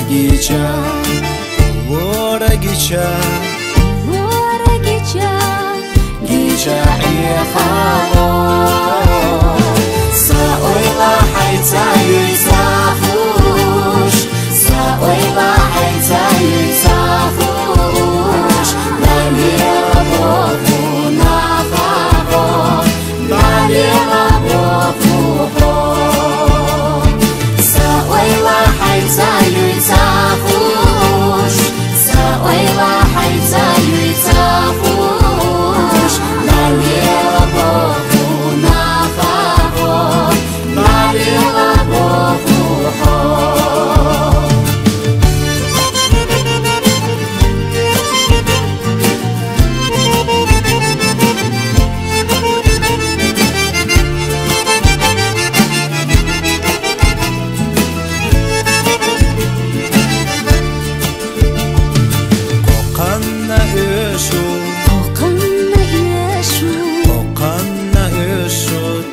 gicha ورا gicha gicha يا خالو سأويلا حيتايو يسافوش سأويلا حيتايو يسافوش بالي ربوفو نافاقو بالي ربوفو سأويلا حيتايو يسافوش سأويلا حيتايو يسافوش بالي ربوفو نافاقو بالي ربوفو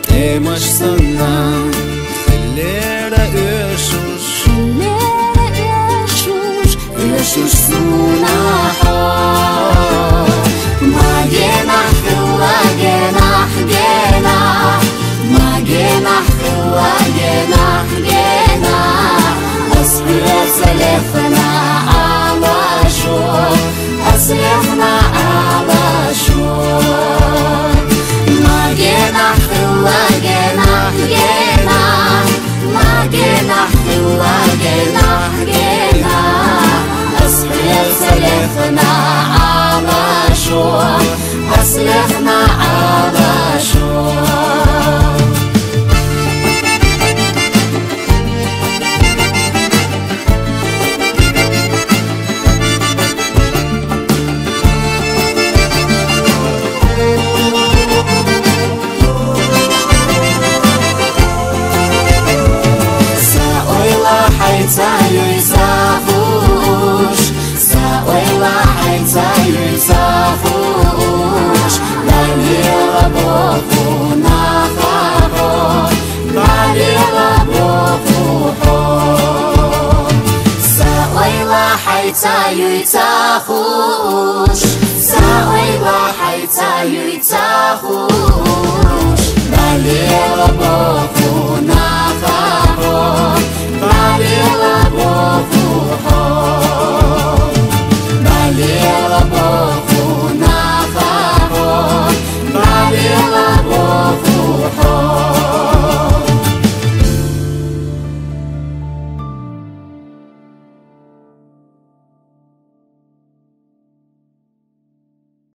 Temaş sana Fillera öşüş Öşüş sunaha Ma genah hılla genah genah Ma genah hılla genah genah Asbira selefna ala şur Aslefna ala şur Ma genah hılla genah genah Ma genah hılla genah genah Asbira selefna ala şur Aslefna ala şur حيتايو يسافوش سأويلا حيتايو يسافوش بالي ربوفو نافاقو بالي ربوفو سأويلا حيتايو يسافوش سأويلا حيتايو يسافوش بالي